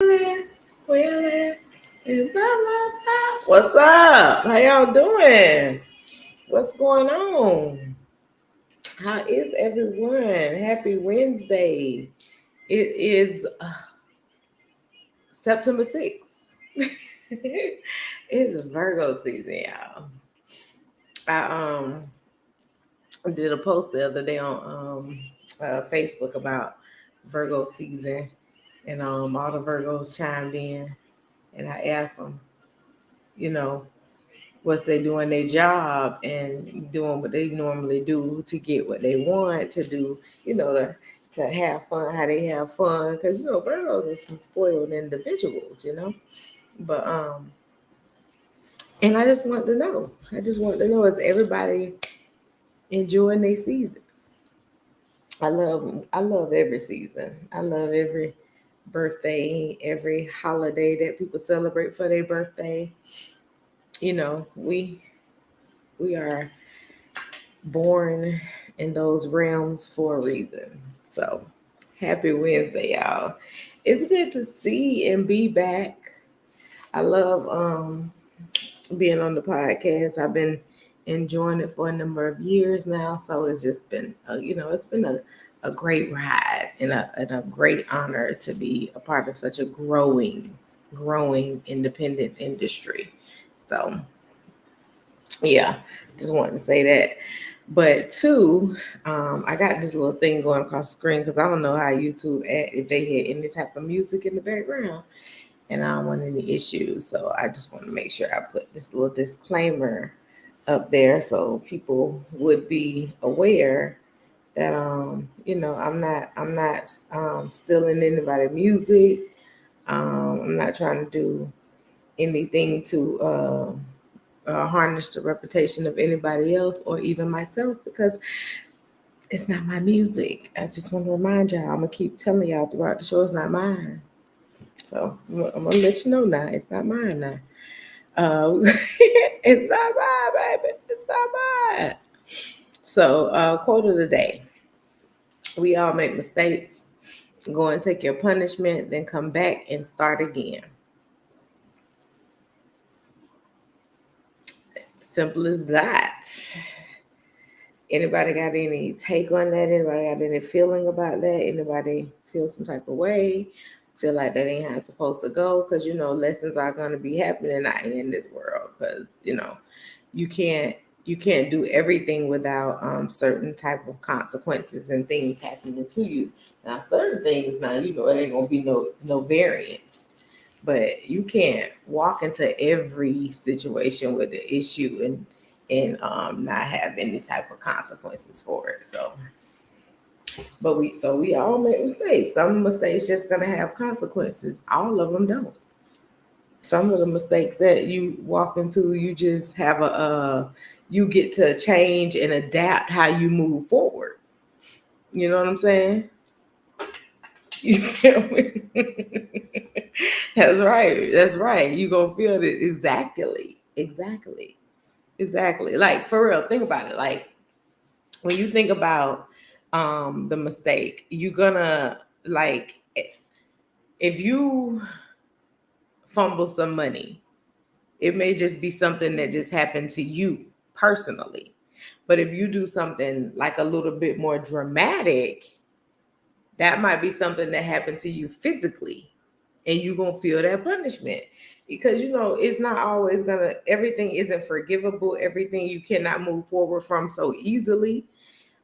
Willing, and blah, blah, blah. What's up? How y'all doing? What's going on? How is everyone? Happy Wednesday. It is September 6th. It's Virgo season, y'all. I did a post the other day on Facebook about Virgo season, and all the Virgos chimed in, and I asked them, you know, what's they doing their job and doing what they normally do to get what they want to do, to have fun, how they have fun. Because, Virgos are some spoiled individuals. But, and I just want to know, is everybody enjoying their season? I love every season. I love every birthday, every holiday that people celebrate for their birthday. We are born in those realms for a reason. So happy Wednesday, y'all. It's good to see and be back. I love being on the podcast. I've been enjoying it for a number of years now. So it's just been, it's been a great ride and a great honor to be a part of such a growing independent industry. So yeah, just wanted to say that. But two, I got this little thing going across the screen because I don't know how YouTube if they hear any type of music in the background, and I don't want any issues. So I just want to make sure I put this little disclaimer up there so people would be aware that I'm not stealing anybody's music. I'm not trying to do anything to harness the reputation of anybody else or even myself, because it's not my music. I just want to remind y'all, I'm gonna keep telling y'all throughout the show, it's not mine. So I'm gonna let you know now, it's not mine now. It's not mine, baby. It's not mine. So quote of the day: we all make mistakes. Go and take your punishment, then come back and start again. Simple as that. Anybody got any take on that? Anybody got any feeling about that? Anybody feel some type of way? Feel like that ain't how it's supposed to go? Because lessons are going to be happening out in this world. Because you can't do everything without certain type of consequences and things happening to you. Now certain things, it ain't gonna be no variance. But you can't walk into every situation with the issue and not have any type of consequences for it. So, but we all make mistakes. Some mistakes just gonna have consequences. All of them don't. Some of the mistakes that you walk into, you just have you get to change and adapt how you move forward. You know what I'm saying? You feel me? That's right. That's right. You gonna feel it exactly. Like for real, think about it. Like when you think about the mistake, you're gonna like if you fumble some money, it may just be something that just happened to you personally. But if you do something like a little bit more dramatic, that might be something that happened to you physically, and you're going to feel that punishment. Because, it's not always everything isn't forgivable. Everything you cannot move forward from so easily.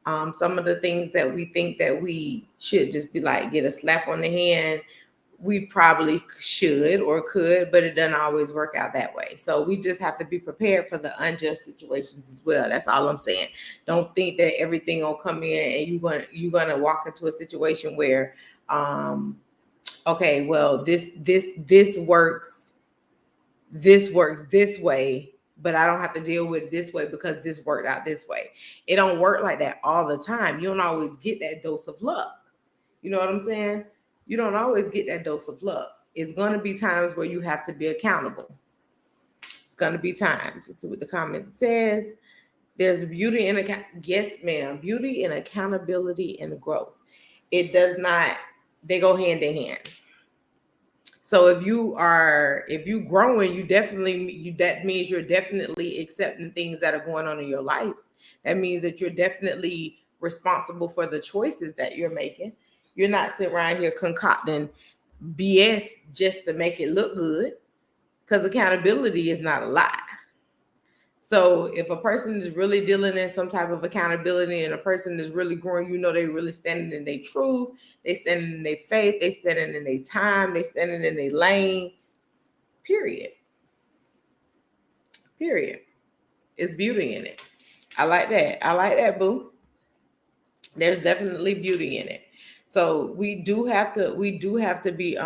Some of the things that we think that we should just be like, get a slap on the hand, we probably should or could, but it doesn't always work out that way. So we just have to be prepared for the unjust situations as well. That's all I'm saying. Don't think that everything will come in and you're gonna walk into a situation where, okay, well, this works this way, but I don't have to deal with it this way because this worked out this way. It don't work like that all the time. You don't always get that dose of luck. You know what I'm saying? You don't always get that dose of luck. It's going to be times where you have to be accountable. It's going to be times. Let's see what the comment says. There's beauty in yes, ma'am. Beauty in accountability and growth. It does not. They go hand in hand. So if you growing, that means you're definitely accepting things that are going on in your life. That means that you're definitely responsible for the choices that you're making. You're not sitting around here concocting BS just to make it look good, because accountability is not a lie. So if a person is really dealing in some type of accountability and a person is really growing, they really standing in their truth, they standing in their faith, they standing in their time, they standing in their lane. Period. Period. It's beauty in it. I like that. I like that, boo. There's definitely beauty in it. So we do have to be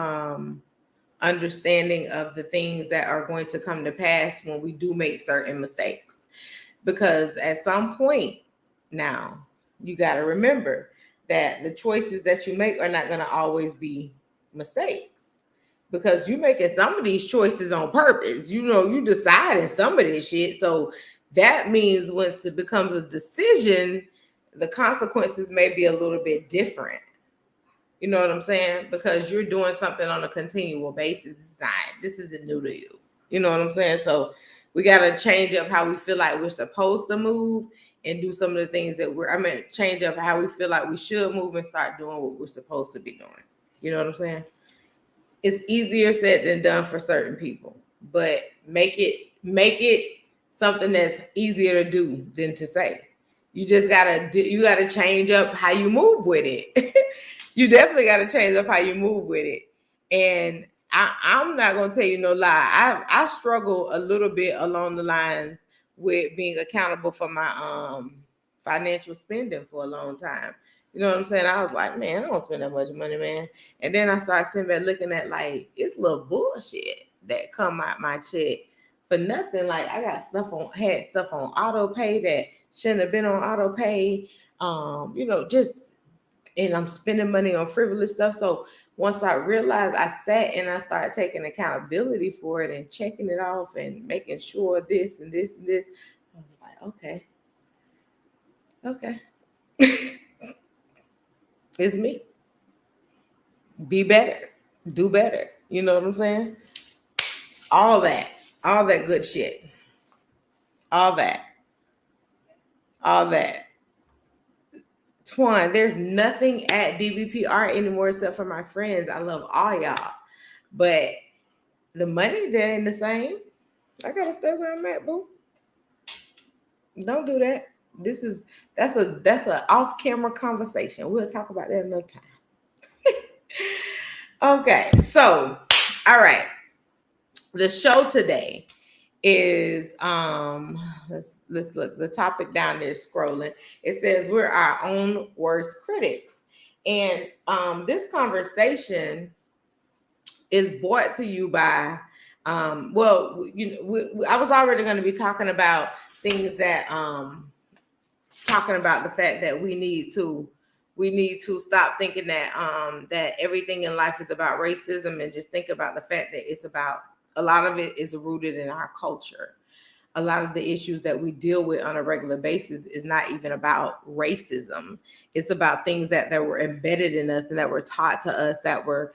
understanding of the things that are going to come to pass when we do make certain mistakes. Because at some point now, you got to remember that the choices that you make are not going to always be mistakes, because you're making some of these choices on purpose. You deciding some of this shit. So that means once it becomes a decision, the consequences may be a little bit different. You know what I'm saying? Because you're doing something on a continual basis. This isn't new to you. You know what I'm saying? So we got to change up how we feel like we're supposed to move and do some of the things that change up how we feel like we should move and start doing what we're supposed to be doing. You know what I'm saying? It's easier said than done for certain people, but make it something that's easier to do than to say. You gotta change up how you move with it. You definitely gotta change up how you move with it. And I'm not gonna tell you no lie. I struggle a little bit along the lines with being accountable for my financial spending for a long time. You know what I'm saying? I was like, man, I don't spend that much money, man. And then I started sitting back looking at like it's little bullshit that come out my check for nothing. Like I had stuff on auto pay that shouldn't have been on auto pay. And I'm spending money on frivolous stuff. So once I realized, I sat and I started taking accountability for it and checking it off and making sure this and this and this. I was like, okay. It's me. Be better. Do better. You know what I'm saying? All that good shit. All that. Twan, there's nothing at DBPR anymore except for my friends. I love all y'all. But the money, there ain't the same. I gotta stay where I'm at, boo. Don't do that. That's a off-camera conversation. We'll talk about that another time. Okay, so all right. The show today is let's look. The topic down there is scrolling. It says we're our own worst critics. And this conversation is brought to you by I was already going to be talking about things that talking about the fact that we need to stop thinking that that everything in life is about racism, and just think about the fact that it's about, a lot of it is rooted in our culture. A lot of the issues that we deal with on a regular basis is not even about racism. It's about things that were embedded in us and that were taught to us, that were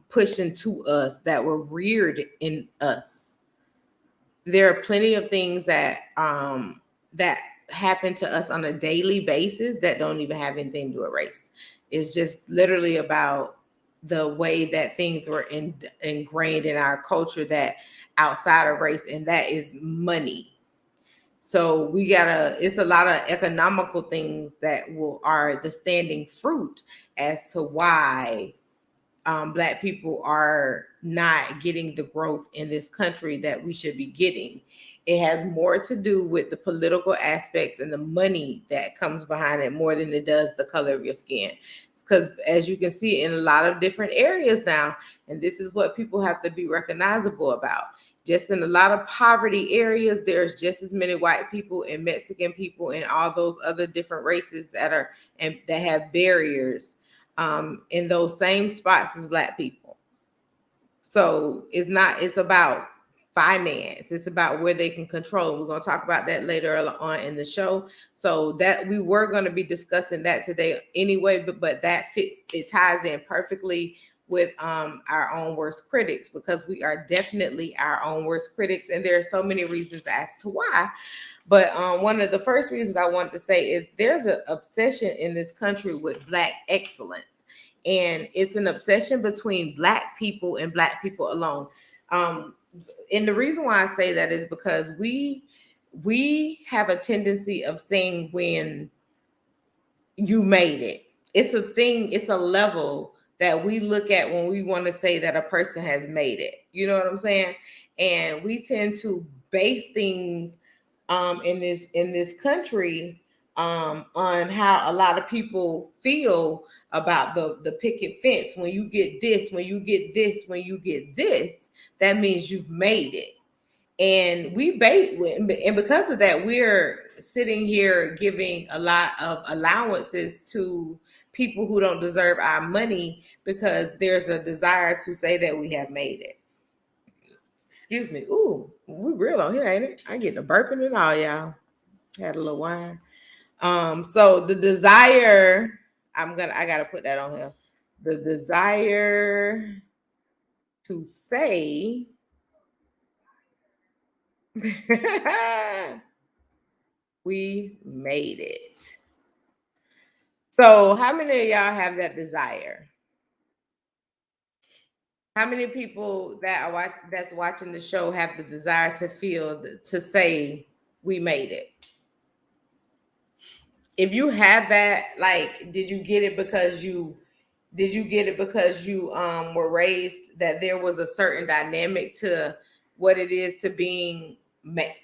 pushed into us, that were reared in us. There are plenty of things that that happen to us on a daily basis that don't even have anything to do with race. It's just literally about the way that things were ingrained in our culture that outside of race, and that is money. So it's a lot of economical things that are the standing fruit as to why Black people are not getting the growth in this country that we should be getting. It has more to do with the political aspects and the money that comes behind it more than it does the color of your skin. Because as you can see in a lot of different areas now, and this is what people have to be recognizable about, just in a lot of poverty areas, there's just as many white people and Mexican people and all those other different races that have barriers in those same spots as Black people. So it's about finance. It's about where they can control. We're going to talk about that later on in the show. So that we were going to be discussing that today anyway, but that it ties in perfectly with our own worst critics, because we are definitely our own worst critics, and there are so many reasons as to why. But one of the first reasons I wanted to say is there's an obsession in this country with Black excellence, and it's an obsession between Black people and Black people alone. Um, and the reason why I say that is because we have a tendency of saying when you made it. It's a thing, it's a level that we look at when we want to say that a person has made it. You know what I'm saying? And we tend to base things in this country on how a lot of people feel about the picket fence. When you get this, when you get this, when you get this, that means you've made it. And we bait, and because of that, we're sitting here giving a lot of allowances to people who don't deserve our money, because there's a desire to say that we have made it. Excuse me. Ooh, we real on here, ain't it? I get the burping and all, y'all. Had a little wine. So the desire, I gotta put that on here. The desire to say we made it. So, how many of y'all have that desire? How many people that's watching the show have the desire to to say we made it? If you have that, like, did you get it because you were raised that there was a certain dynamic to what it is to being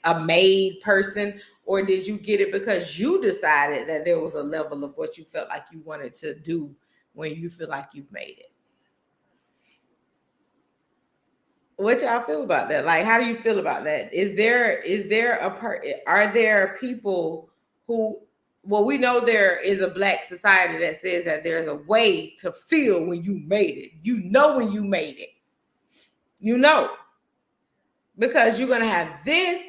a made person, or did you get it because you decided that there was a level of what you felt like you wanted to do when you feel like you've made it? What y'all feel about that? Like, how do you feel about that? Are there people who, well, we know there is a Black society that says that there's a way to feel when you made it. You know when you made it. You know, because you're gonna have this,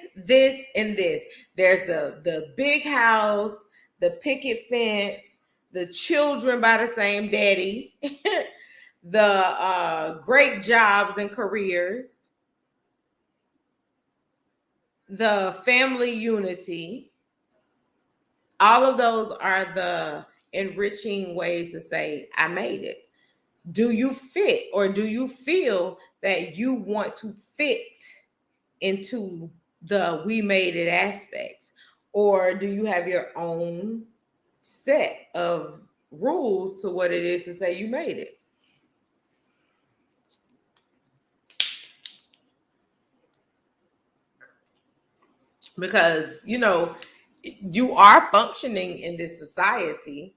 and this. There's the big house, the picket fence, the children by the same daddy, the great jobs and careers, the family unity. All of those are the enriching ways to say, I made it. Do you fit, or do you feel that you want to fit into the we made it aspects? Or do you have your own set of rules to what it is to say you made it? Because, you are functioning in this society.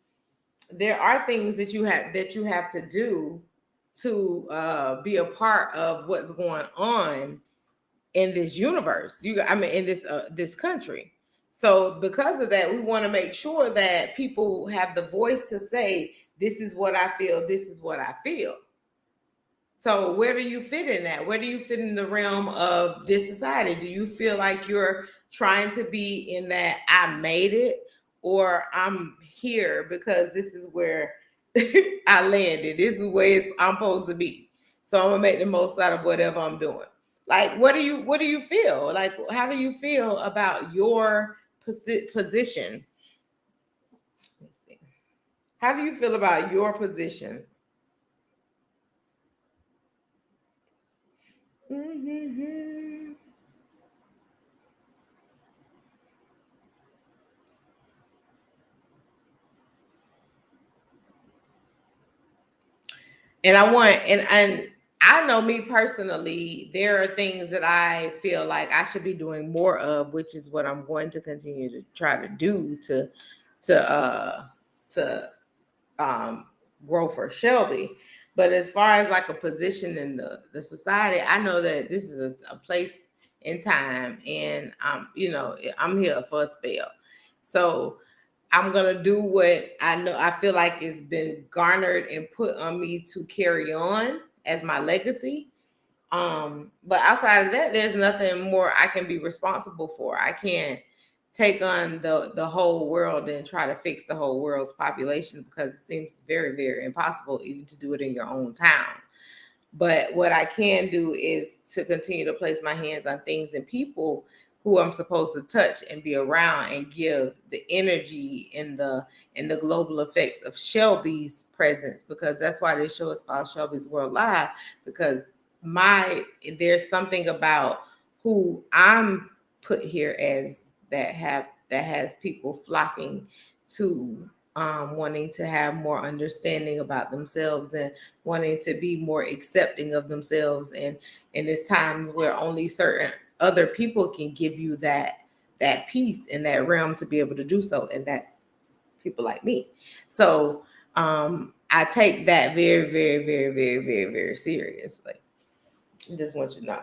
There are things that you have to do to be a part of what's going on in this universe. In this country. So because of that, we want to make sure that people have the voice to say, this is what I feel, this is what I feel. So where do you fit in that? Where do you fit in the realm of this society? Do you feel like you're trying to be in that I made it, or I'm here because this is where I landed? This is where I'm supposed to be. So I'm gonna make the most out of whatever I'm doing. Like, what do you feel? Like, how do you feel about your position? Let's see. How do you feel about your position? Mm-hmm. And I know, me personally, there are things that I feel like I should be doing more of, which is what I'm going to continue to try to do to uh to um grow for Shelby. But as far as like a position in the society, I know that this is a place in time, and I'm here for a spell. So I'm gonna do what I know I feel like has been garnered and put on me to carry on as my legacy. But outside of that, there's nothing more I can be responsible for. I can't take on the whole world and try to fix the whole world's population, because it seems very, very impossible even to do it in your own town. But what I can do is to continue to place my hands on things and people who I'm supposed to touch and be around and give the energy and the global effects of Shelby's presence, because that's why this show is called Shelby's World Live, because there's something about who I'm put here as that has people flocking to, wanting to have more understanding about themselves and wanting to be more accepting of themselves, and it's times where only certain other people can give you that peace in that realm to be able to do so, and that's people like me. So I take that very, very, very, very, very, very seriously. I just want you to know.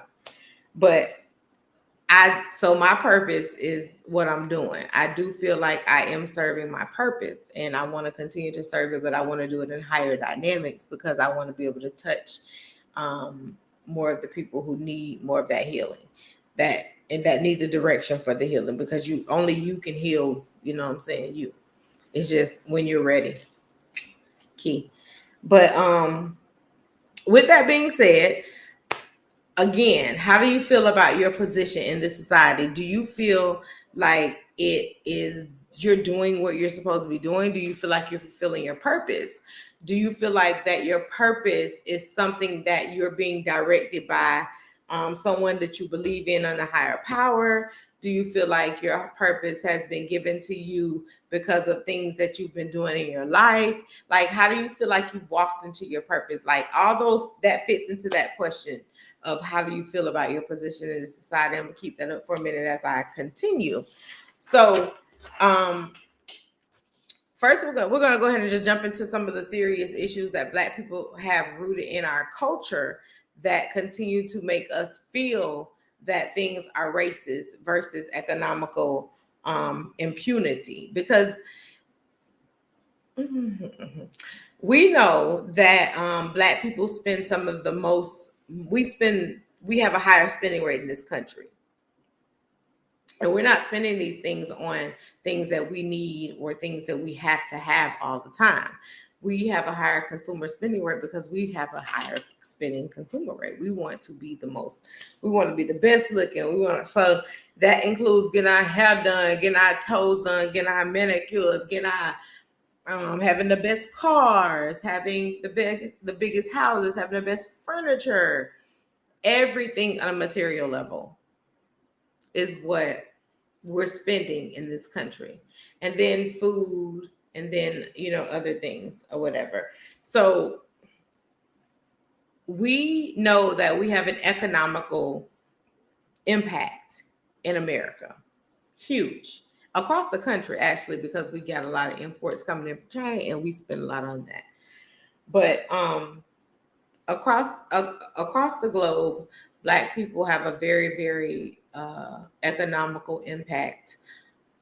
But so my purpose is what I'm doing. I do feel like I am serving my purpose, and I want to continue to serve it, but I want to do it in higher dynamics because I want to be able to touch more of the people who need more of that healing, that need the direction for the healing, because you can heal. You know what I'm saying? It's just when you're ready. Key. But with that being said, again, how do you feel about your position in this society? Do you feel like you're doing what you're supposed to be doing? Do you feel like you're fulfilling your purpose? Do you feel like that your purpose is something that you're being directed by someone that you believe in on a higher power? Do you feel like your purpose has been given to you because of things that you've been doing in your life? Like, how do you feel like you've walked into your purpose? Like, all those, that fits into that question of how do you feel about your position in the society. I'm gonna keep that up for a minute as I continue. So first we're gonna go ahead and just jump into some of the serious issues that Black people have rooted in our culture that continue to make us feel that things are racist versus economical impunity. Because we know that Black people spend some of the most, we have a higher spending rate in this country. And we're not spending these things on things that we need or things that we have to have all the time. We have a higher consumer spending rate because we have a higher spending consumer rate. We want to be we want to be the best looking. So that includes getting our hair done, getting our toes done, getting our manicures, getting our having the best cars, having the biggest houses, having the best furniture. Everything on a material level is what we're spending in this country. And then food, and then, other things or whatever. So we know that we have an economical impact in America. Huge. Across the country, actually, because we got a lot of imports coming in from China and we spend a lot on that. But across the globe, Black people have a very, very economical impact,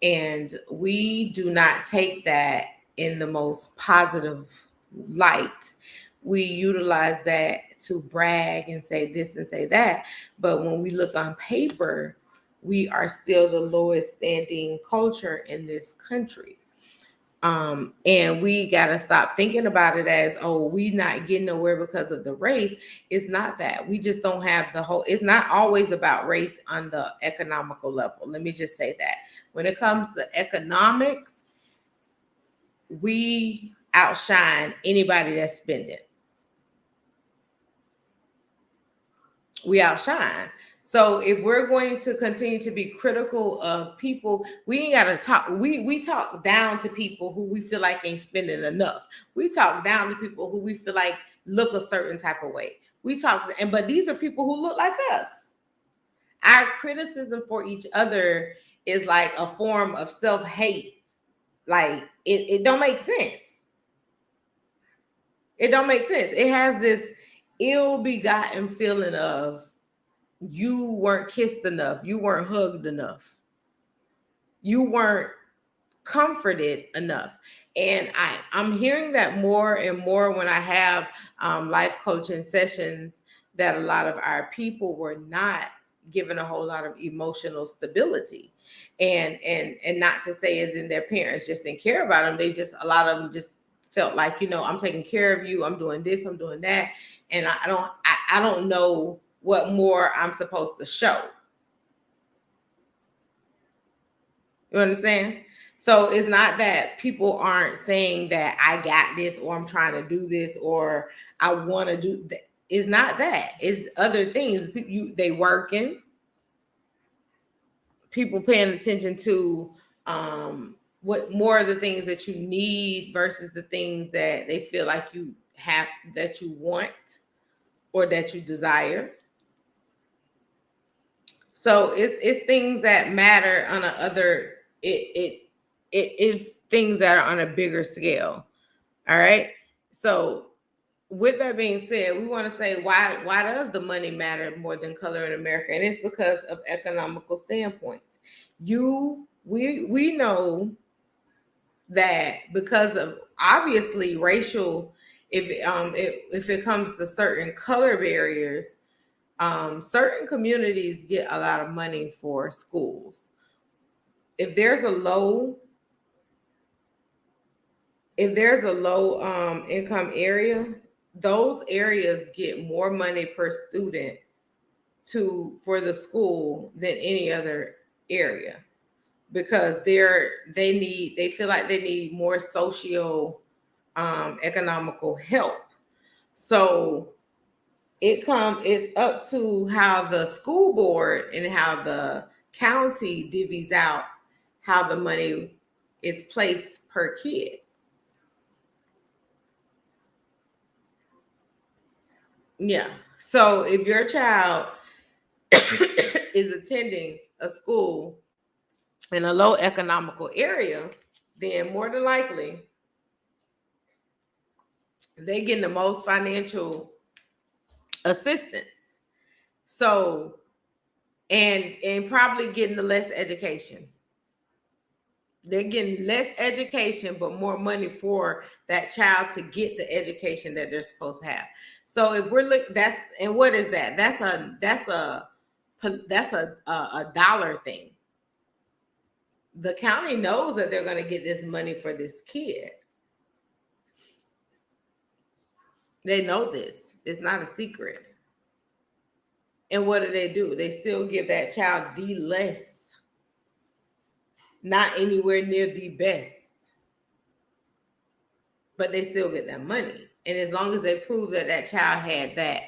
and we do not take that in the most positive light. We utilize that to brag and say this and say that, but when we look on paper, we are still the lowest standing culture in this country. And we got to stop thinking about it as, oh, we not getting nowhere because of the race. It's not that. We just don't have it's not always about race on the economical level. Let me just say that. When it comes to economics, we outshine anybody that's spending. We outshine. So if we're going to continue to be critical of people, we ain't got to talk. We talk down to people who we feel like ain't spending enough. We talk down to people who we feel like look a certain type of way. But these are people who look like us. Our criticism for each other is like a form of self-hate. Like it don't make sense. It don't make sense. It has this ill-begotten feeling of, you weren't kissed enough. You weren't hugged enough. You weren't comforted enough. And I'm hearing that more and more when I have life coaching sessions, that a lot of our people were not given a whole lot of emotional stability. And not to say as in their parents just didn't care about them. A lot of them just felt like, I'm taking care of you, I'm doing this, I'm doing that, and I don't know what more I'm supposed to show. You understand? So it's not that people aren't saying that I got this, or I'm trying to do this, or I want to do that. It's not that. It's other things. They working. People paying attention to what more of the things that you need versus the things that they feel like you have, that you want or that you desire. So it's things that matter on a other. It is things that are on a bigger scale. All right. So with that being said, we want to say why does the money matter more than color in America? And it's because of economical standpoints. We know that because of obviously racial, if it comes to certain color barriers, certain communities get a lot of money for schools. If there's a low income area, those areas get more money per student for the school than any other area, because they feel like they need more socio economical help. So it's up to how the school board and how the county divvies out how the money is placed per kid. Yeah. So if your child is attending a school in a low economical area, then more than likely they getting the most financial assistance. So and probably getting the less education. They're getting less education, but more money for that child to get the education that they're supposed to have. So if we're looking, what is that? That's a dollar thing. The county knows that they're going to get this money for this kid. They know this. It's not a secret. And what do? They still give that child the less, not anywhere near the best, but they still get that money. And as long as they prove that that child had that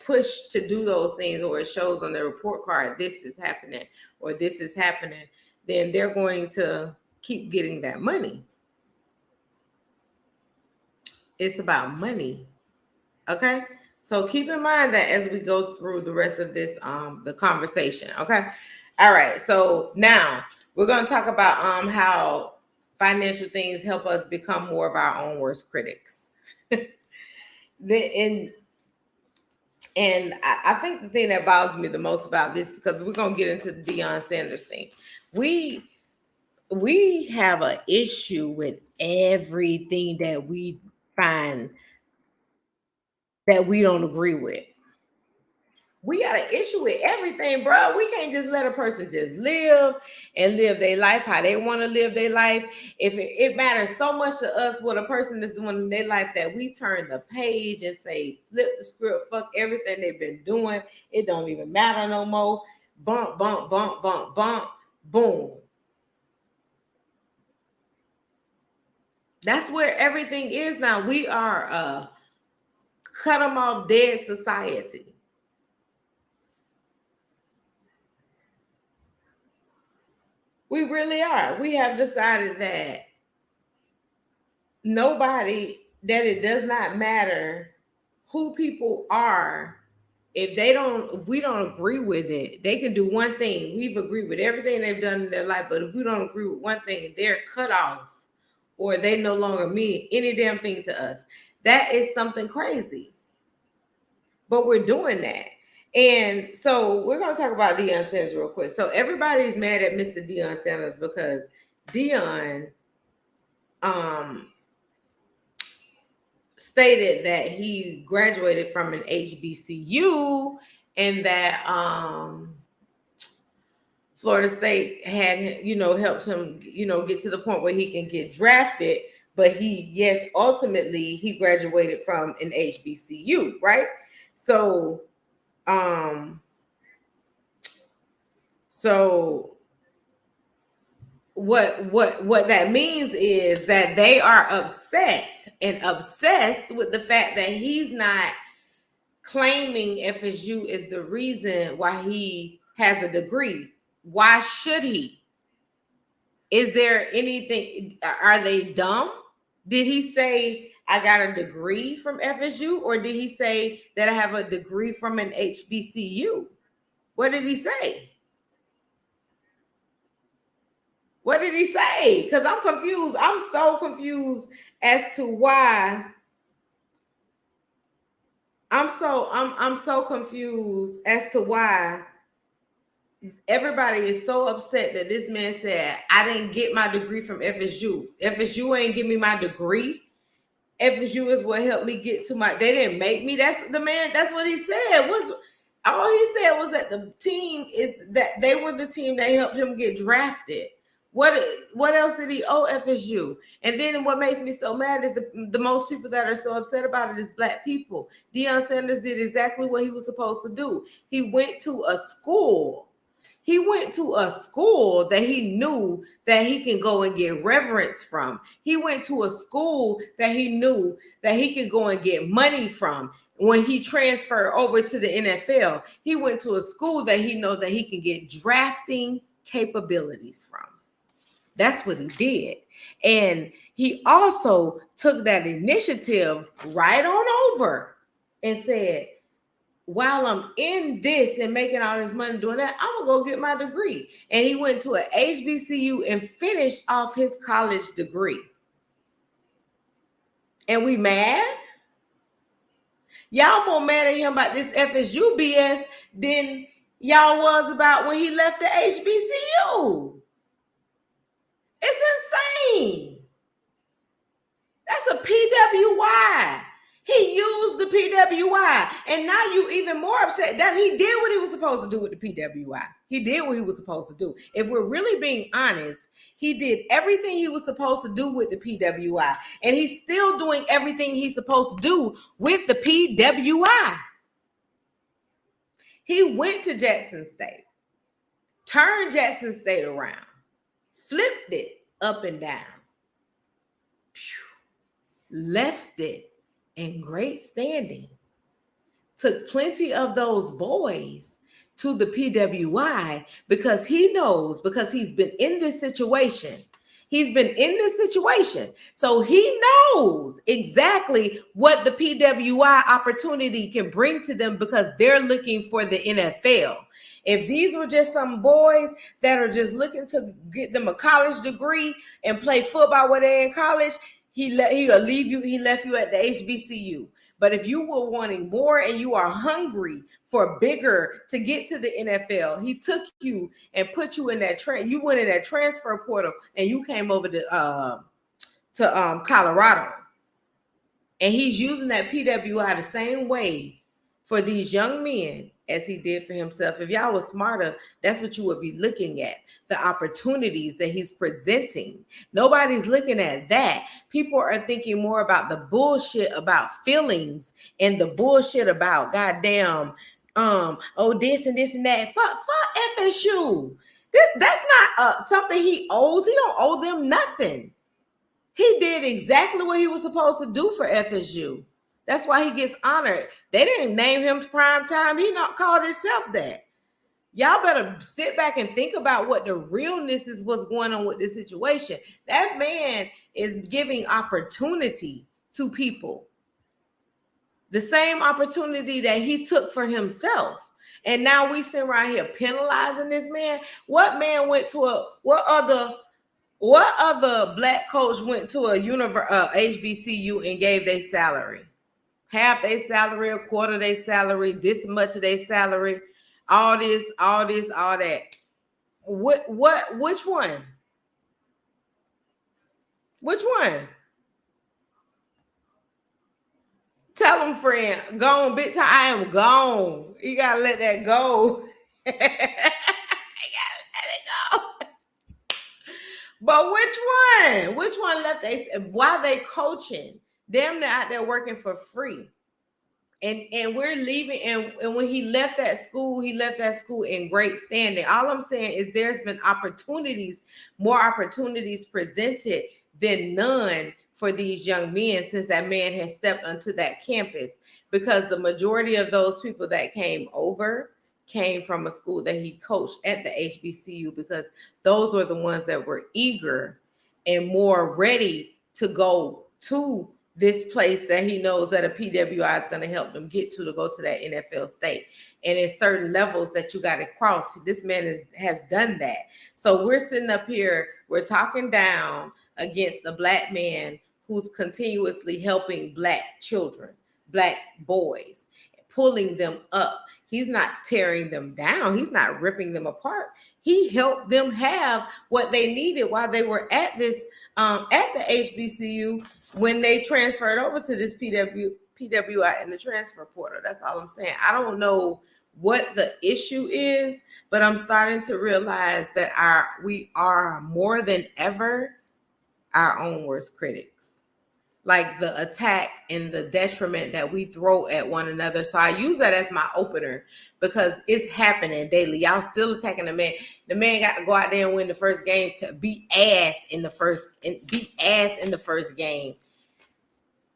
push to do those things, or it shows on their report card, this is happening or this is happening, then they're going to keep getting that money. It's about money. Okay. So keep in mind that as we go through the rest of this, the conversation. Okay. All right. So now we're going to talk about how financial things help us become more of our own worst critics. And I think the thing that bothers me the most about this, because we're going to get into the Deion Sanders thing. We have an issue with everything that we find that we don't agree with. We got an issue with everything, bro. We can't just let a person just live their life how they want to live their life. If it matters so much to us what a person is doing in their life, that we turn the page and say, flip the script, fuck everything they've been doing. It don't even matter no more. Bump, bump, bump, bump, bump, boom. That's where everything is now. We are a cut them off dead society. We really are. We have decided that that it does not matter who people are. If we don't agree with it, they can do one thing. We've agreed with everything they've done in their life, but if we don't agree with one thing, they're cut off, or they no longer mean any damn thing to us. That is something crazy. But we're doing that. And so we're going to talk about Deion Sanders real quick. So everybody's mad at Mr. Deion Sanders because Deion stated that he graduated from an HBCU, and that Florida State had, helped him, get to the point where he can get drafted. But yes, ultimately he graduated from an HBCU, right? So, so what that means is that they are upset and obsessed with the fact that he's not claiming FSU is the reason why he has a degree. Why should he? Is there anything? Are they dumb? Did he say I got a degree from FSU, or did he say that I have a degree from an HBCU? What did he say? What did he say? Because I'm confused. I'm so confused as to why. I'm so confused as to why everybody is so upset that this man said, I didn't get my degree from FSU. FSU ain't give me my degree. FSU is what helped me get to my, they didn't make me. That's what he said. All he said was that the team is that they were the team that helped him get drafted. What else did he owe FSU? And then what makes me so mad is the most people that are so upset about it is Black people. Deion Sanders did exactly what he was supposed to do. He went to a school. He went to a school that he knew that he can go and get reverence from. He went to a school that he knew that he could go and get money from. When he transferred over to the NFL, he went to a school that he knows that he can get drafting capabilities from. That's what he did. And he also took that initiative right on over and said, while I'm in this and making all this money doing that, I'm going to go get my degree. And he went to an HBCU and finished off his college degree. And we mad? Y'all more mad at him about this FSU BS than y'all was about when he left the HBCU. It's insane. That's a PWI. He used the PWI. And now you even more upset that he did what he was supposed to do with the PWI. He did what he was supposed to do. If we're really being honest, he did everything he was supposed to do with the PWI. And he's still doing everything he's supposed to do with the PWI. He went to Jackson State, turned Jackson State around, flipped it up and down, left it in great standing, took plenty of those boys to the PWI because he knows, because he's been in this situation. He's been in this situation. So he knows exactly what the PWI opportunity can bring to them because they're looking for the NFL. If these were just some boys that are just looking to get them a college degree and play football when they're in college, he'll leave you. He left you at the HBCU. But if you were wanting more and you are hungry for bigger to get to the NFL, he took you and put you in that you went in that transfer portal and you came over to Colorado. And he's using that PWI the same way for these young men as he did for himself. If y'all was smarter, that's what you would be looking at, the opportunities that he's presenting. Nobody's looking at that. People are thinking more about the bullshit about feelings and the bullshit about goddamn, this and this and that. Fuck FSU. That's not something he owes. He don't owe them nothing. He did exactly what he was supposed to do for FSU. That's why he gets honored. They didn't name him prime time. He not called himself that. Y'all better sit back and think about what the realness is, what's going on with this situation. That man is giving opportunity to people. The same opportunity that he took for himself. And now we sit right here penalizing this man. What man went to what other Black coach went to a HBCU and gave their salary? Half their salary, a quarter their salary, this much of their salary, all this, all that. Which one? Which one? Tell him, friend, gone big time. I am gone. You gotta let that go. You gotta let it But which one? Which one left? Why they coaching? Them, they're out there working for free. And we're leaving, and when he left that school in great standing. All I'm saying is there's been more opportunities presented than none for these young men since that man has stepped onto that campus, because the majority of those people that came over came from a school that he coached at the HBCU, because those were the ones that were eager and more ready to go to this place that he knows that a PWI is going to help them get to go to that NFL state. And it's certain levels that you got to cross. This man has done that. So we're sitting up here, we're talking down against the black man who's continuously helping black children, black boys, pulling them up. He's not tearing them down. He's not ripping them apart. He helped them have what they needed while they were at this at the HBCU when they transferred over to this PWI in the transfer portal. That's all I'm saying. I don't know what the issue is, but I'm starting to realize that we are more than ever our own worst critics. Like the attack and the detriment that we throw at one another. So I use that as my opener because it's happening daily. Y'all still attacking the man. The man got to go out there and win the first game to beat ass in the first game.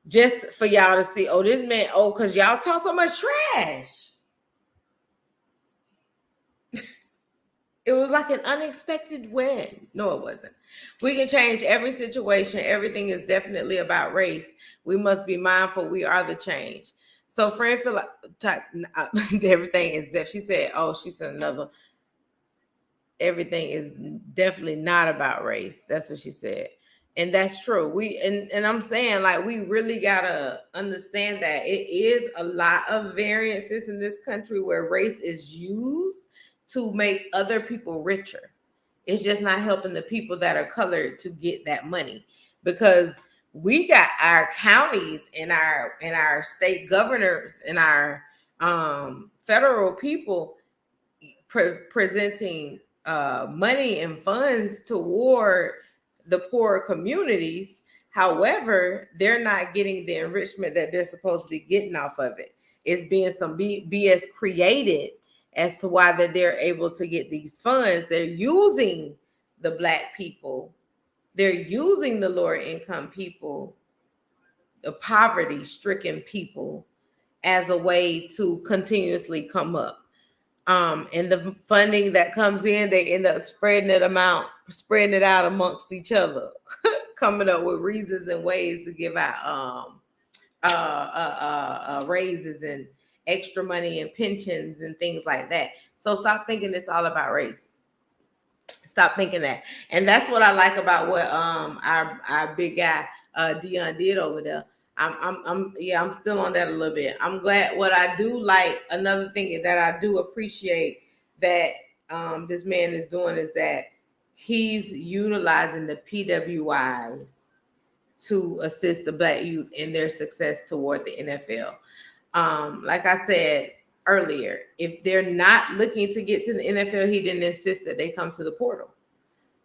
Just for y'all to see, oh, this man, oh, because y'all talk so much trash. It was like an unexpected win. No, it wasn't. We can change every situation. Everything is definitely about race. We must be mindful. We are the change. So, friend, feel like everything is deaf. She said, oh, she said another. Everything is definitely not about race. That's what she said. And that's true. And I'm saying, like, we really gotta understand that it is a lot of variances in this country where race is used to make other people richer. It's just not helping the people that are colored to get that money, because we got our counties and our state governors and our federal people presenting money and funds toward the poorer communities. However, they're not getting the enrichment that they're supposed to be getting off of it. It's being some BS created as to why that they're able to get these funds. They're using the black people. They're using the lower income people, the poverty-stricken people, as a way to continuously come up. And the funding that comes in, they end up spreading it out amongst each other, coming up with reasons and ways to give out raises and extra money and pensions and things like that. So stop thinking it's all about race. Stop thinking that. And that's what I like about what our big guy Dion did over there. I'm still on that a little bit. I'm glad. What I do like, another thing that I do appreciate that this man is doing, is that he's utilizing the PWIs to assist the black youth in their success toward the NFL. Like I said earlier, if they're not looking to get to the NFL, he didn't insist that they come to the portal.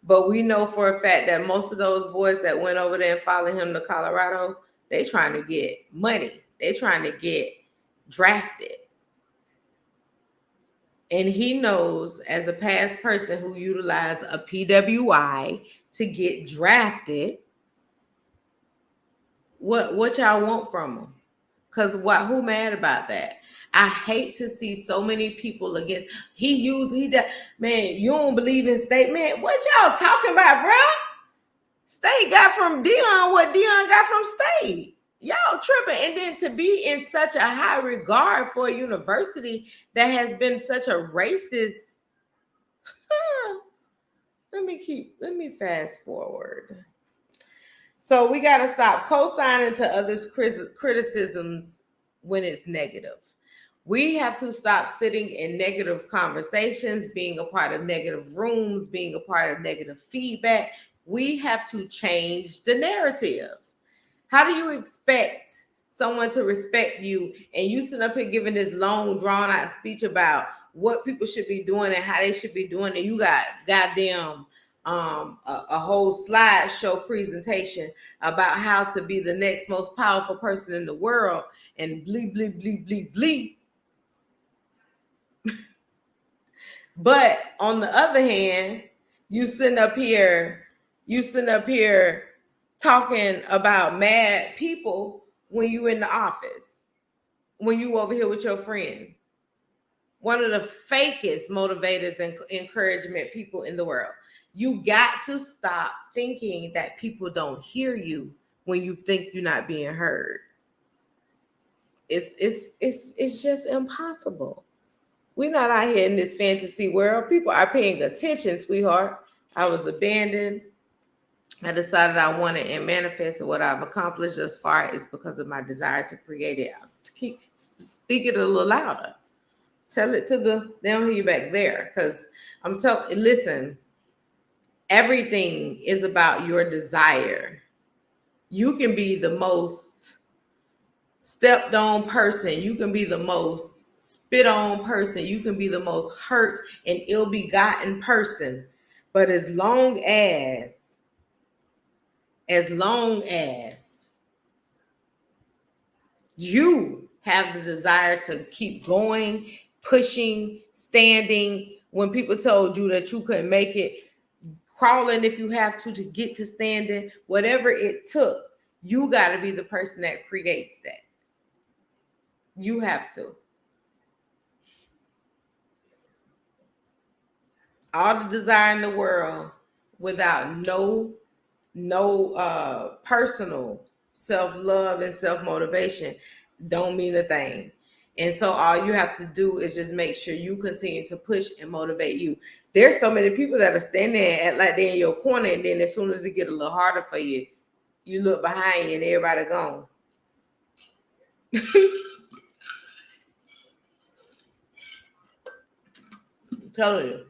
But we know for a fact that most of those boys that went over there and followed him to Colorado, they trying to get money. They trying to get drafted. And he knows, as a past person who utilized a PWI to get drafted, what y'all want from him. Because who mad about that? I hate to see so many people against. Man, you don't believe in state. Man, what y'all talking about, bro? State got from Dion what Dion got from state. Y'all tripping. And then to be in such a high regard for a university that has been such a racist. Let me fast forward. So we got to stop co-signing to others' criticisms when it's negative. We have to stop sitting in negative conversations, being a part of negative rooms, being a part of negative feedback. We have to change the narrative. How do you expect someone to respect you and you sit up here giving this long, drawn-out speech about what people should be doing and how they should be doing, and you got goddamn a whole slideshow presentation about how to be the next most powerful person in the world, and bleep, bleep, bleep, bleep, bleep. But on the other hand, you sitting up here talking about mad people when you in the office, when you over here with your friends. One of the fakest motivators and encouragement people in the world. You got to stop thinking that people don't hear you when you think you're not being heard. It's just impossible. We're not out here in this fantasy world. People are paying attention, sweetheart. I was abandoned. I decided I wanted and manifested what I've accomplished thus far is because of my desire to create it. To keep speak it a little louder. Tell it to they don't hear you back there. Because listen, everything is about your desire. You can be the most stepped on person. You can be the most spit on person. You can be the most hurt and ill-begotten person. But as long as you have the desire to keep going, pushing, standing, when people told you that you couldn't make it, crawling if you have to get to standing, whatever it took, you got to be the person that creates that. You have to. All the desire in the world without no personal self-love and self-motivation don't mean a thing. And so all you have to do is just make sure you continue to push and motivate you. There's so many people that are standing there and act like they're in your corner, and then as soon as it get a little harder for you, you look behind you and everybody gone. I'm telling you.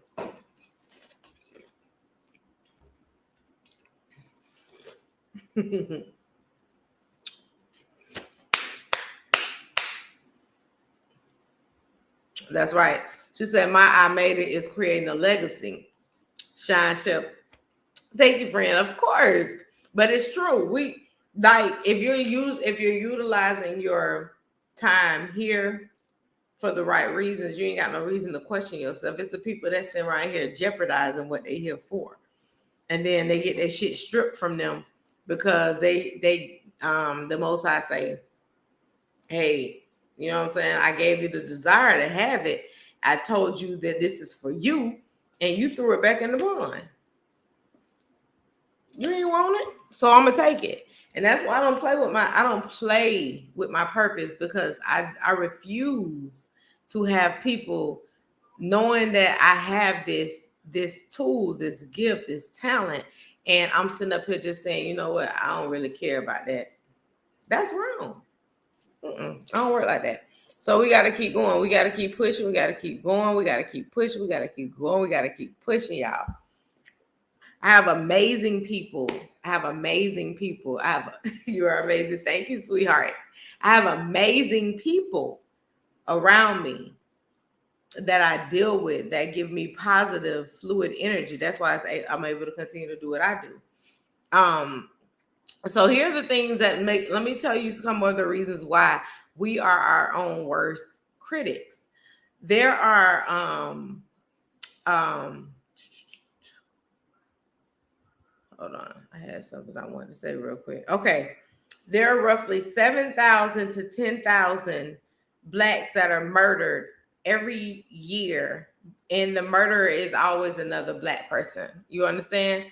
That's right. She said, my I made it is creating a legacy. Shine Ship. Thank you, friend. Of course. But it's true. We like if you're utilizing your time here for the right reasons, you ain't got no reason to question yourself. It's the people that's sitting right here jeopardizing what they here for. And then they get their shit stripped from them because the Most High say, hey, you know what I'm saying? I gave you the desire to have it. I told you that this is for you, and you threw it back in the barn. You ain't want it, so I'm gonna take it. And that's why I don't play with my purpose, because I refuse to have people knowing that I have this tool, this gift, this talent, and I'm sitting up here just saying, you know what, I don't really care about that. That's wrong. I don't work like that. So we got to keep going. We got to keep pushing. We got to keep going. We got to keep pushing. We got to keep going. We got to keep pushing, y'all. I have amazing people. You are amazing. Thank you, sweetheart. I have amazing people around me that I deal with that give me positive, fluid energy. That's why I'm able to continue to do what I do. So here are the things that let me tell you some of the reasons why we are our own worst critics. There are, hold on. I had something I wanted to say real quick. Okay. There are roughly 7,000 to 10,000 Blacks that are murdered every year. And the murderer is always another Black person. You understand?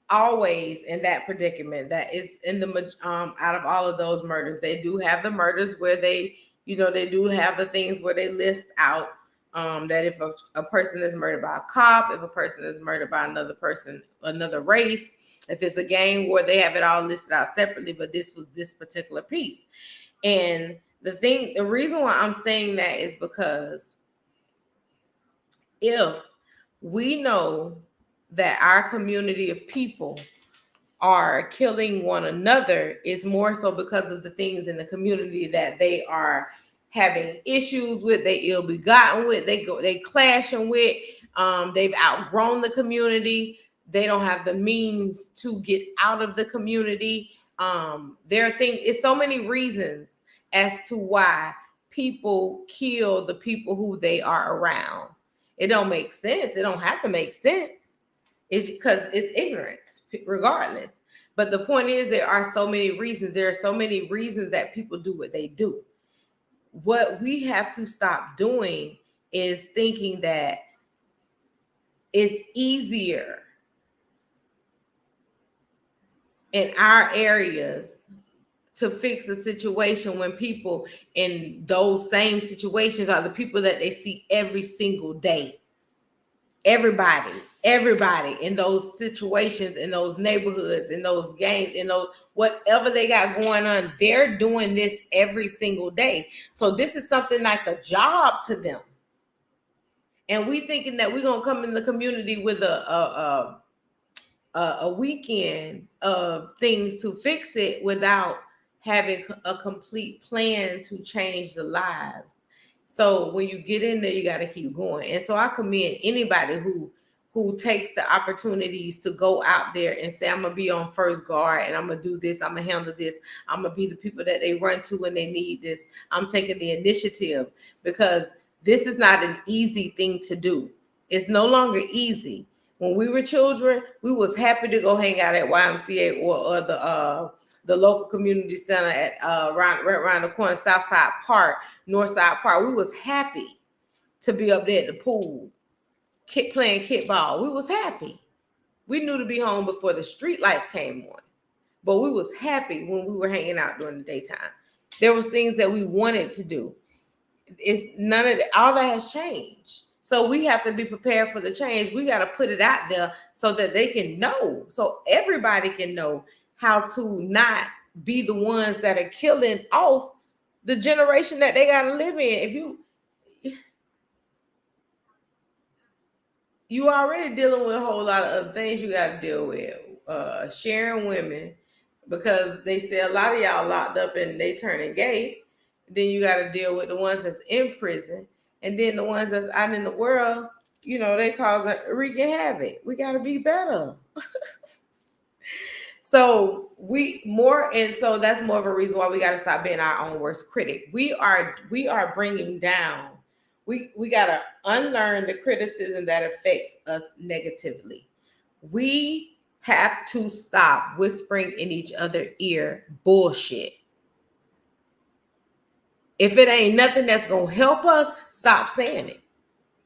Always in that predicament. That is in the out of all of those murders, they do have the murders where they do have the things where they list out that if a person is murdered by a cop, if a person is murdered by another person, another race, if it's a gang where they have it all listed out separately, but this was this particular piece. And the reason why I'm saying that is because if we know that our community of people are killing one another, is more so because of the things in the community that they are having issues with, they ill-begotten with, they clashing with, they've outgrown the community. They don't have the means to get out of the community. There are things, it's so many reasons as to why people kill the people who they are around. It don't make sense. It don't have to make sense. It's because it's ignorance, regardless. But the point is, there are so many reasons. There are so many reasons that people do what they do. What we have to stop doing is thinking that it's easier in our areas to fix a situation when people in those same situations are the people that they see every single day. Everybody in those situations, in those neighborhoods, in those gangs, in those whatever they got going on, they're doing this every single day. So this is something like a job to them. And we thinking that we're gonna come in the community with a weekend of things to fix it without having a complete plan to change the lives. So when you get in there, you got to keep going. And so I commend anybody who takes the opportunities to go out there and say, I'm gonna be on first guard and I'm gonna do this, I'm gonna handle this, I'm gonna be the people that they run to when they need this. I'm taking the initiative, because this is not an easy thing to do. It's no longer easy. When we were children, we was happy to go hang out at YMCA or the local community center at right around the corner, Southside Park, Northside Park. We was happy to be up there at the pool, playing kickball. We was happy. We knew to be home before the street lights came on, but we was happy when we were hanging out during the daytime. There was things that we wanted to do. It's none of that. All that has changed. So we have to be prepared for the change. We got to put it out there so that they can know, so everybody can know how to not be the ones that are killing off the generation that they got to live in. If you already dealing with a whole lot of other things you got to deal with, sharing women, because they say a lot of y'all locked up and they turning gay. Then you got to deal with the ones that's in prison. And then the ones that's out in the world, they cause wreaking havoc. We got to be better. So so that's more of a reason why we got to stop being our own worst critic. We are bringing down. We got to unlearn the criticism that affects us negatively. We have to stop whispering in each other's ear bullshit. If it ain't nothing that's going to help us, stop saying it.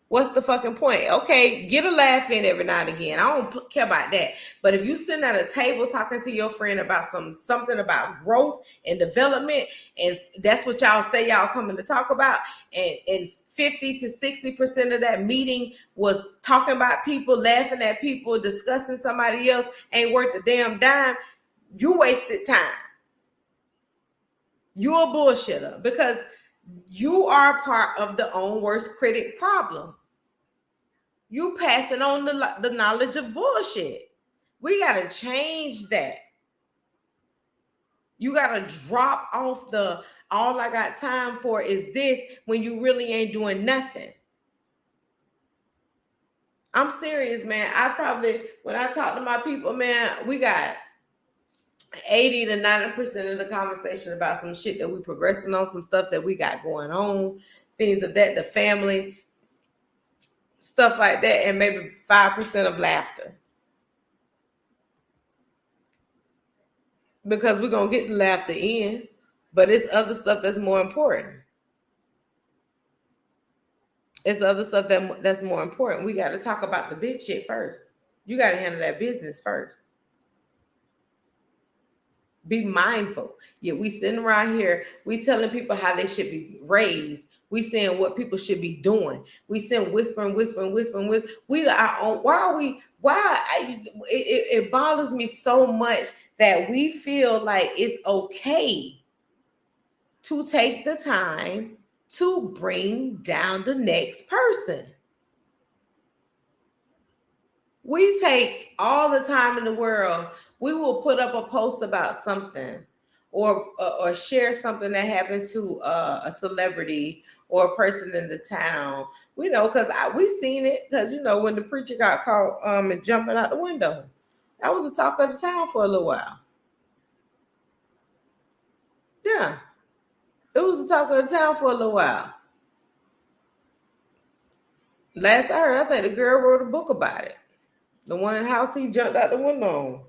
What's the fucking point? Okay, get a laugh in every now and again. I don't care about that. But if you sitting at a table talking to your friend about something about growth and development, and that's what y'all say y'all coming to talk about, and 50 to 60% of that meeting was talking about people, laughing at people, discussing somebody else ain't worth a damn dime, you wasted time. You're a bullshitter, because you are part of the own worst critic problem. You passing on the knowledge of bullshit. We got to change that. You got to drop off all I got time for is this, when you really ain't doing nothing. I'm serious, man. When I talk to my people, man, we got 80 to 90% of the conversation about some shit that we progressing on, some stuff that we got going on, things of that, the family, stuff like that, and maybe 5% of laughter. Because we're going to get the laughter in, but it's other stuff that's more important. It's other stuff that's more important. We got to talk about the big shit first. You got to handle that business first. Be mindful. Yeah, we sitting around here, we telling people how they should be raised. We saying what people should be doing. We saying whispering. We are on. It bothers me so much that we feel like it's okay to take the time to bring down the next person. We take all the time in the world. We will put up a post about something or share something that happened to a celebrity or a person in the town. We know because we seen it because when the preacher got caught and jumping out the window, that was the talk of the town for a little while. Yeah, it was the talk of the town for a little while. Last I heard, I think the girl wrote a book about it. The one house he jumped out the window.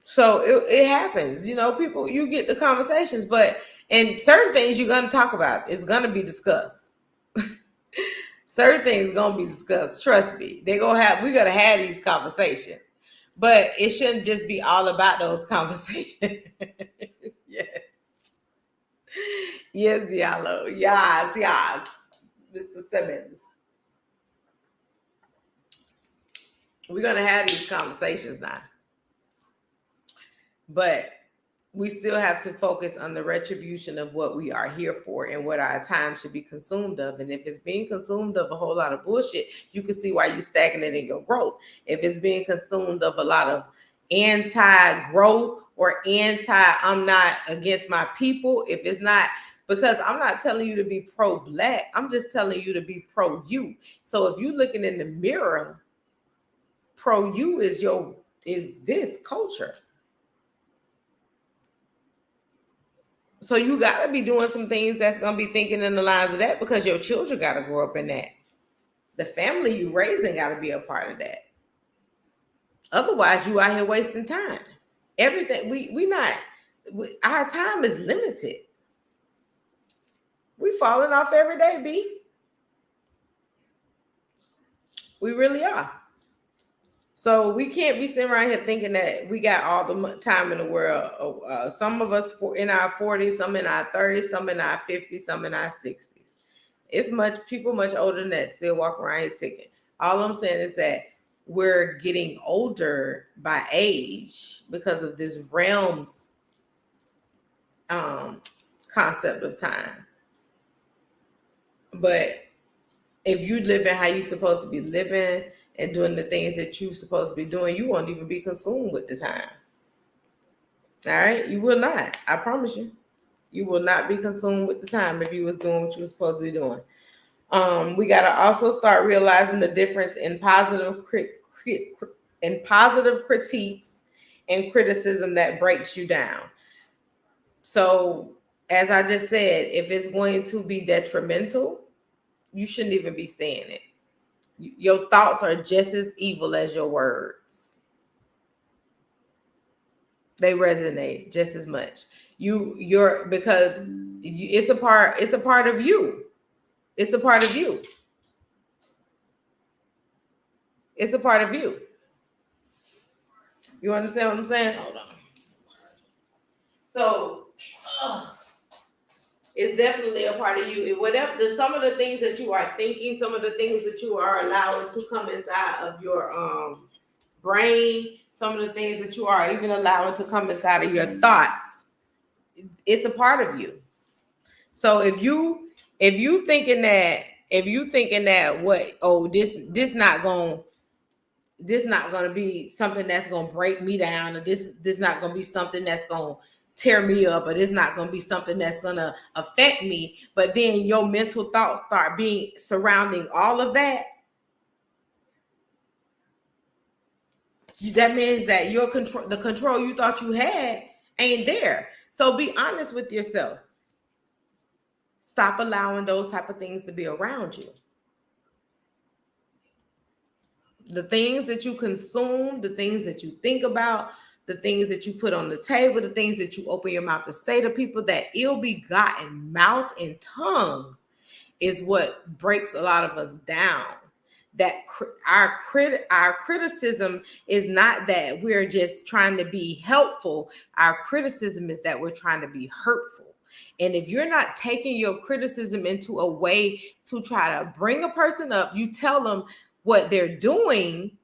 So it happens, people, you get the conversations, and certain things you're going to talk about. It's going to be discussed. Certain things going to be discussed. Trust me. We got to have these conversations, but it shouldn't just be all about those conversations. Yes. Yes, Diallo. Yes. Mr. Simmons. We're going to have these conversations now. But we still have to focus on the retribution of what we are here for and what our time should be consumed of. And if it's being consumed of a whole lot of bullshit, you can see why you're stagnant in your growth. If it's being consumed of a lot of anti-growth or I'm not against my people, if it's not, because I'm not telling you to be pro-black, I'm just telling you to be pro-you. So if you're looking in the mirror, pro-you is this culture. So you got to be doing some things that's going to be thinking in the lines of that, because your children got to grow up in that. The family you raising got to be a part of that. Otherwise, you out here wasting time. Everything, our time is limited. We falling off every day, B. We really are. So we can't be sitting around here thinking that we got all the time in the world. Some of us in our 40s, some in our 30s, some in our 50s, some in our 60s. It's people much older than that still walk around here ticking. All I'm saying is that we're getting older by age because of this realms concept of time. But if you living how you're supposed to be living and doing the things that you're supposed to be doing, you won't even be consumed with the time. All right? You will not. I promise you. You will not be consumed with the time if you was doing what you were supposed to be doing. We got to also start realizing the difference in positive critiques and criticism that breaks you down. So, as I just said, if it's going to be detrimental, you shouldn't even be saying it. Your thoughts are just as evil as your words. They resonate just as much. Because it's a part of you. It's a part of you. It's a part of you. You understand what I'm saying? Hold on. So, it's definitely a part of you. Whatever some of the things that you are thinking, some of the things that you are allowing to come inside of your brain, some of the things that you are even allowing to come inside of your thoughts, it's a part of you. So if you thinking that this not gonna be something that's gonna break me down, or this not gonna be something that's gonna tear me up, or this not going to be something that's going to affect me, but then your mental thoughts start being surrounding all of that, that means that the control you thought you had ain't there. So be honest with yourself. Stop allowing those type of things to be around you. The things that you consume, the things that you think about, the things that you put on the table, the things that you open your mouth to say to people, that ill-begotten mouth and tongue is what breaks a lot of us down. That our criticism is not that we're just trying to be helpful. Our criticism is that we're trying to be hurtful. And if you're not taking your criticism into a way to try to bring a person up, you tell them what they're doing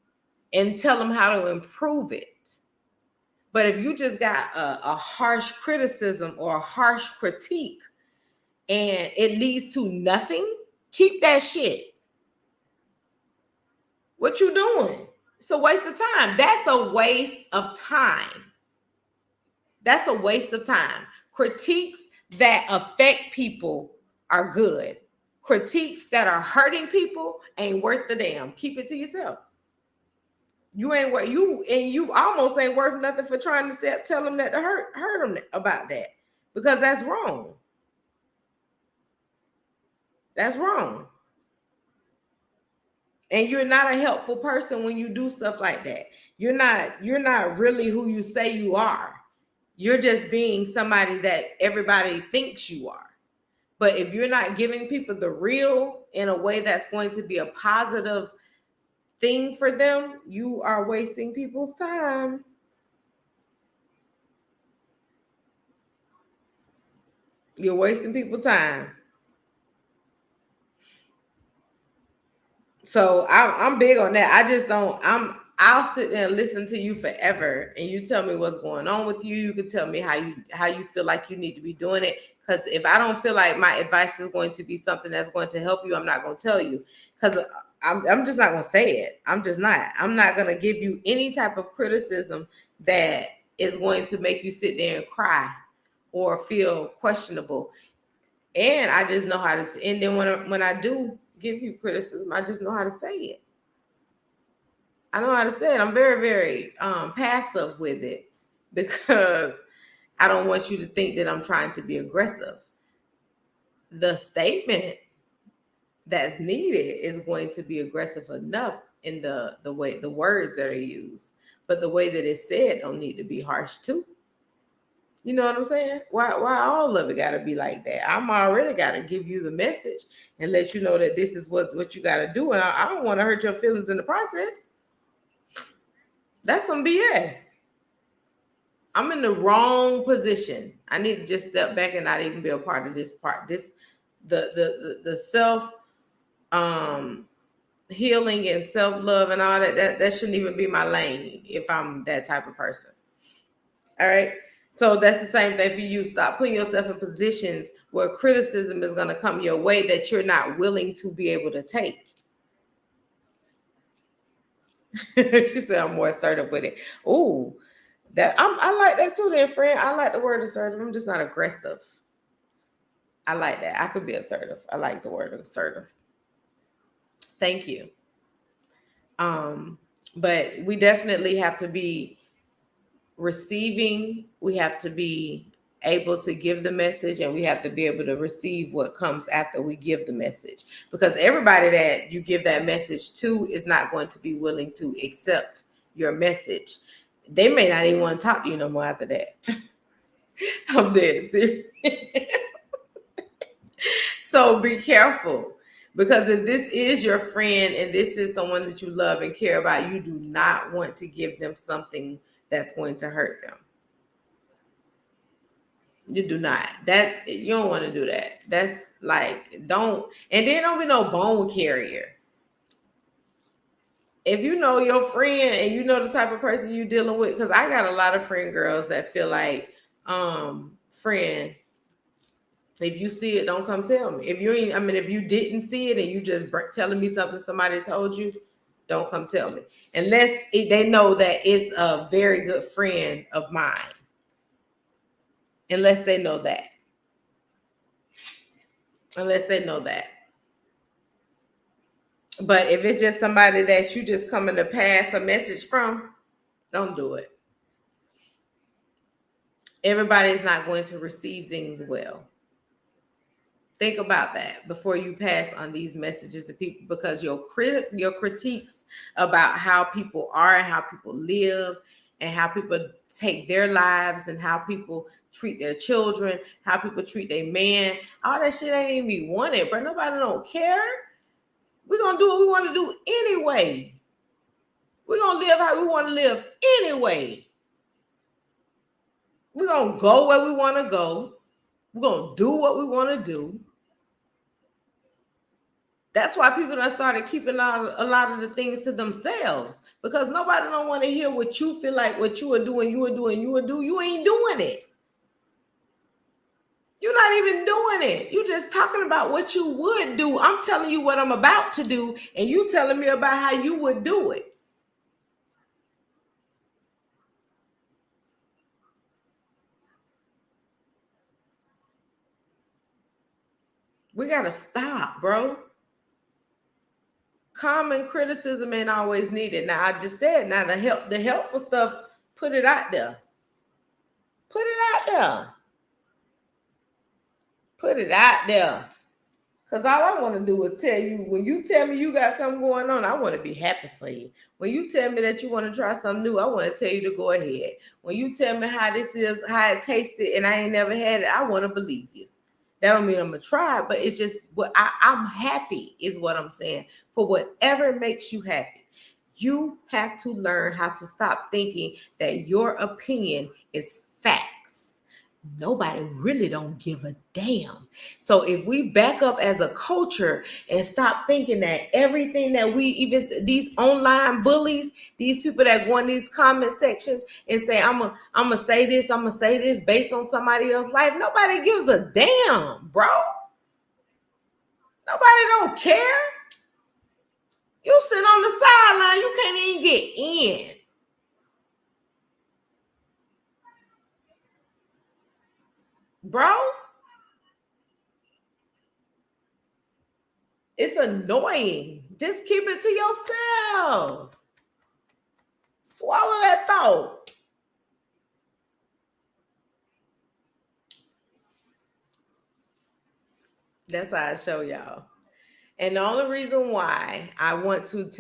and tell them how to improve it. But if you just got a harsh criticism or a harsh critique and it leads to nothing, keep that shit. What you doing? It's a waste of time. That's a waste of time. That's a waste of time. Critiques that affect people are good. Critiques that are hurting people ain't worth the damn. Keep it to yourself. You ain't what you and you almost ain't worth nothing for trying to tell them that to hurt them about that, because that's wrong. That's wrong. And you're not a helpful person when you do stuff like that. You're not really who you say you are. You're just being somebody that everybody thinks you are. But if you're not giving people the real in a way that's going to be a positive thing for them, you are wasting people's time. You're wasting people's time. So I'm big on that. I just don't. I'll sit there and listen to you forever, and you tell me what's going on with you. You can tell me how you feel like you need to be doing it. Because if I don't feel like my advice is going to be something that's going to help you, I'm not going to tell you. Because I'm just not going to say it. I'm just not. I'm not going to give you any type of criticism that is going to make you sit there and cry or feel questionable. And I just know how to. And then when I do give you criticism, I just know how to say it. I know how to say it. I'm very, very passive with it, because I don't want you to think that I'm trying to be aggressive. The statement that's needed is going to be aggressive enough in the way the words that are used, but the way that it's said don't need to be harsh too. You know what I'm saying? Why all of it got to be like that? I'm already got to give you the message and let you know that this is what you got to do, and I don't want to hurt your feelings in the process. That's some BS. I'm in the wrong position. I need to just step back and not even be a part of this part. The self healing and self love and all that shouldn't even be my lane if I'm that type of person. All right. So that's the same thing for you. Stop putting yourself in positions where criticism is going to come your way that you're not willing to be able to take. She said I'm more assertive with it. Ooh, I like that too, then, friend. I like the word assertive. I'm just not aggressive. I like that. I could be assertive. I like the word assertive. Thank you. But we definitely have to be receiving. We have to be able to give the message, and we have to be able to receive what comes after we give the message, because everybody that you give that message to is not going to be willing to accept your message. They may not even want to talk to you no more after that. I'm dead serious. So be careful, because if this is your friend and this is someone that you love and care about, you do not want to give them something that's going to hurt them. You do not. That you don't want to do that. That's like, don't. And then don't be no bone carrier. If you know your friend and you know the type of person you're dealing with, because I got a lot of friend girls that feel like, friend, if you see it, don't come tell me. If you ain't, I mean, if you didn't see it and you just telling me something somebody told you, don't come tell me. Unless they know that it's a very good friend of mine. Unless they know that. Unless they know that. But if it's just somebody that you just coming to pass a message from, don't do it. Everybody is not going to receive things well. Think about that before you pass on these messages to people, because your critiques about how people are and how people live and how people take their lives and how people treat their children, how people treat their man, all that shit ain't even be wanted, but nobody don't care. We're gonna do what we want to do anyway. We're gonna live how we want to live anyway. We're gonna go where we want to go. We're gonna do what we want to do. That's why people done started keeping a lot of the things to themselves, because nobody don't want to hear what you feel like what you are doing, you ain't doing it. You're not even doing it. You just talking about what you would do. I'm telling you what I'm about to do, and you telling me about how you would do it. We got to stop, bro. Common criticism ain't always needed. Now, I just said, now the helpful stuff, put it out there. Put it out there. Put it out there. Because all I want to do is tell you, when you tell me you got something going on, I want to be happy for you. When you tell me that you want to try something new, I want to tell you to go ahead. When you tell me how this is, how it tasted, and I ain't never had it, I want to believe you. That don't mean I'm going to try, but it's just what I'm happy is what I'm saying. For whatever makes you happy. You have to learn how to stop thinking that your opinion is facts. Nobody really don't give a damn. So if we back up as a culture and stop thinking that everything that we, even these online bullies, these people that go in these comment sections and say, I'm gonna say this based on somebody else's life. Nobody gives a damn, bro. Nobody don't care. You sit on the sideline, you can't even get in. Bro, it's annoying. Just keep it to yourself. Swallow that thought. That's how I show y'all. And the only reason why I want to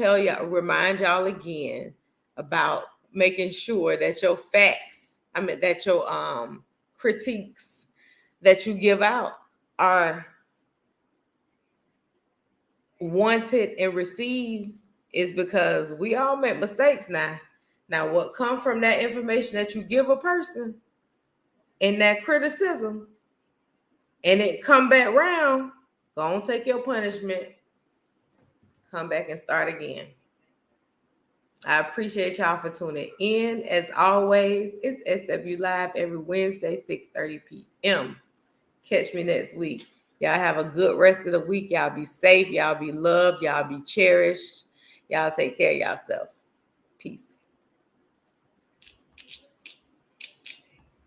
remind y'all again about making sure that your facts, that your critiques that you give out are wanted and received is because we all make mistakes now. Now, what comes from that information that you give a person and that criticism, and it come back round, go on, take your punishment, come back and start again. I appreciate y'all for tuning in. As always, it's SW Live every Wednesday, 6:30 p.m. Catch me next week. Y'all have a good rest of the week. Y'all be safe. Y'all be loved. Y'all be cherished. Y'all take care of yourself. Peace.